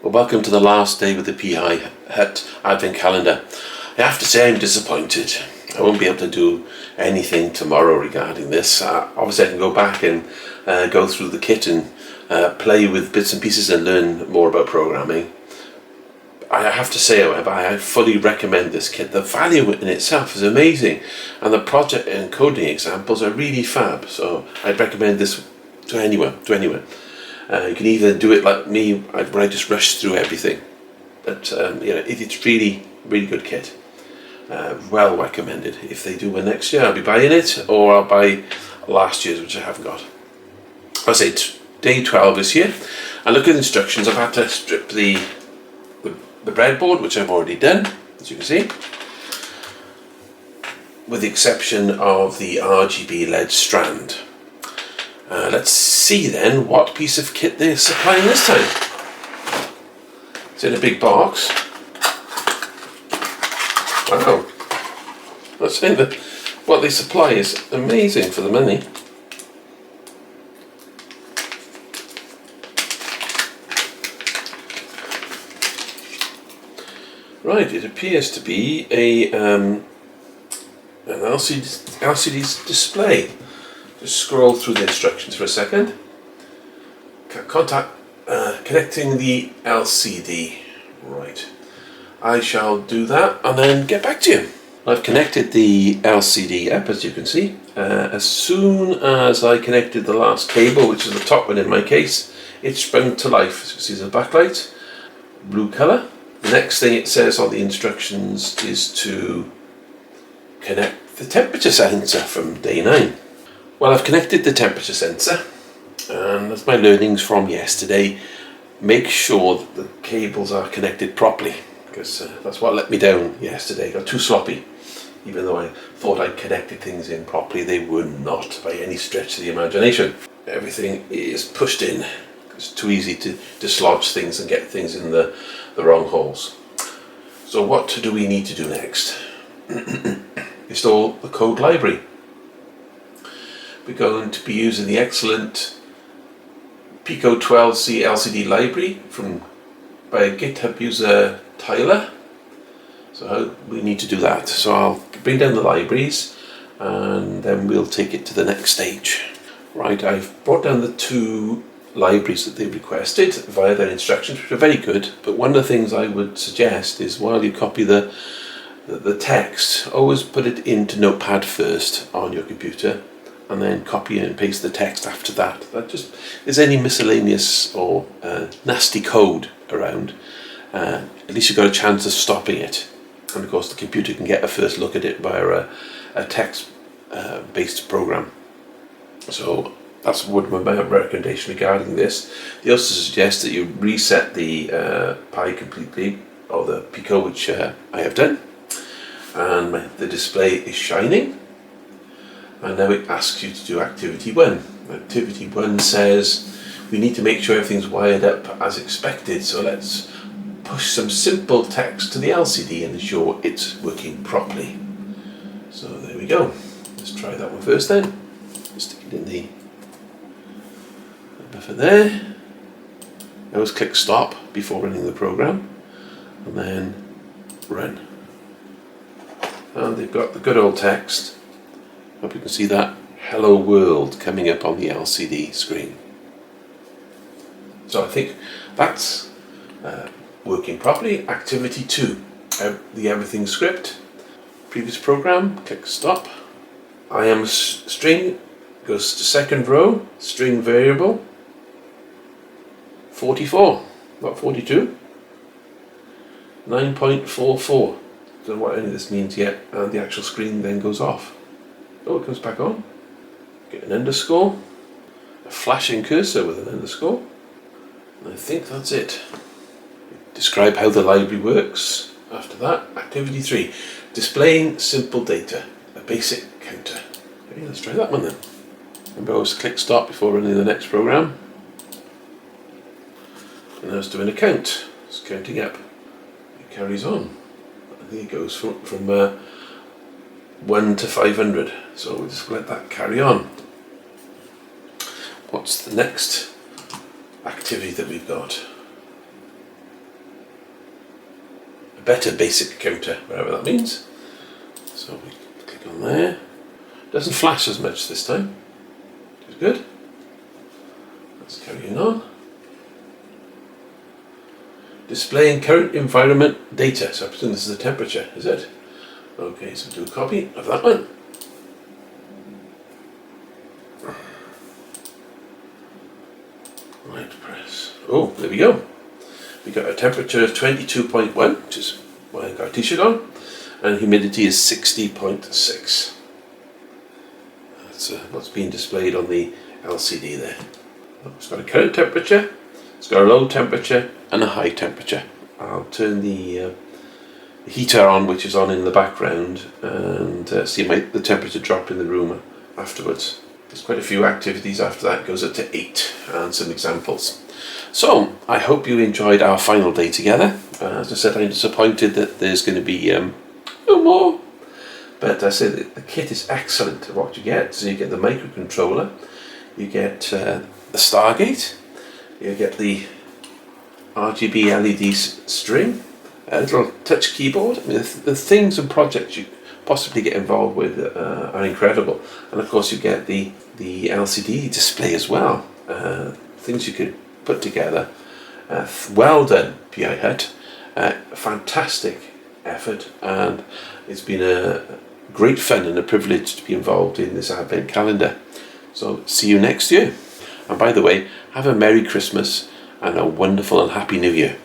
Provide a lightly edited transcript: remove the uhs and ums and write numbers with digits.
Well, welcome to the last day with the PiHut Advent Calendar. I have to say I'm disappointed. I won't be able to do anything tomorrow regarding this. Obviously I can go back and go through the kit and play with bits and pieces and learn more about programming. I have to say, however, I fully recommend this kit. The value in itself is amazing, and the project and coding examples are really fab. So I'd recommend this to anyone. You can either do it like me, where I just rush through everything. But it's really good kit. Well recommended. If they do one next year, I'll be buying it, or I'll buy last year's, which I haven't got. I say it's day 12 this year. And look at the instructions. I've had to strip the breadboard, which I've already done, as you can see, with the exception of the RGB LED strand. Let's see then what piece of kit they're supplying this time. It's in a big box. Wow. Let's say that what they supply is amazing for the money. Right, it appears to be an LCD display. Just scroll through the instructions for a second. Connecting the LCD. Right. I shall do that and then get back to you. I've connected the LCD up, as you can see. As soon as I connected the last cable, which is the top one in my case, it sprung to life. As you can see, there's a backlight, blue colour. The next thing it says on the instructions is to connect the temperature sensor from day 9. Well, I've connected the temperature sensor, and that's my learnings from yesterday. Make sure that the cables are connected properly, because that's what let me down yesterday. Got too sloppy. Even though I thought I'd connected things in properly, they were not by any stretch of the imagination. Everything is pushed in. It's too easy to dislodge things and get things in the wrong holes. So what do we need to do next? Install the code library. We're going to be using the excellent Pico 12C LCD library by a GitHub user Tyler. So we need to do that. So I'll bring down the libraries and then we'll take it to the next stage. Right, I've brought down the 2 libraries that they requested via their instructions, which are very good. But one of the things I would suggest is while you copy the text, always put it into Notepad first on your computer, and then copy and paste the text after that. That just, if there's any miscellaneous or nasty code around, at least you've got a chance of stopping it. And of course the computer can get a first look at it via a text based program. So that's my recommendation regarding this. They also suggest that you reset the Pi completely, or the Pico, which I have done, and the display is shining. And now it asks you to do activity 1. Activity 1 says we need to make sure everything's wired up as expected, so let's push some simple text to the LCD and ensure it's working properly. So there we go. Let's try that one first then. Stick it in the buffer there. I always click stop before running the program and then run. And they've got the good old text. Hope you can see that hello world coming up on the LCD screen. So I think that's working properly. Activity 2, the everything script. Previous program, click stop. I am string, goes to second row, string variable, 44, not 42, 9.44. Don't know what any of this means yet, and the actual screen then goes off. Oh, it comes back on. Get an underscore, a flashing cursor with an underscore, and I think that's it. Describe how the library works. After that, activity 3, displaying simple data, a basic counter. Okay, let's try that one then. Remember, always click stop before running the next program. And now it's doing a count. It's counting up. It carries on. I think it goes from 1 to 500. So we'll just let that carry on. What's the next activity that we've got? better basic counter, whatever that means. So we click on there. Doesn't flash as much this time. It's good. Let's carry on. Displaying current environment data. So I presume this is the temperature, is it? Okay, so do a copy of that one. Right, press. Oh, there we go. We got a temperature of 22.1, which is why I got a t-shirt on, and humidity is 60.6. That's what's being displayed on the LCD there. It's got a current temperature, it's got a low temperature and a high temperature. I'll turn the heater on, which is on in the background, and see the temperature drop in the room afterwards. There's quite a few activities after that. It goes up to 8 and some examples. So I hope you enjoyed our final day together. As I said, I'm disappointed that there's going to be no more, but I said the kit is excellent. What you get, so you get the microcontroller, you get the Stargate, you get the RGB LED string, a little touch keyboard. I mean, the things and projects you possibly get involved with are incredible, and of course you get the LCD display as well. Things you could put together. Well done, PiHut. Fantastic effort, and it's been a great fun and a privilege to be involved in this Advent calendar. So see you next year. And by the way, have a Merry Christmas and a wonderful and Happy New Year.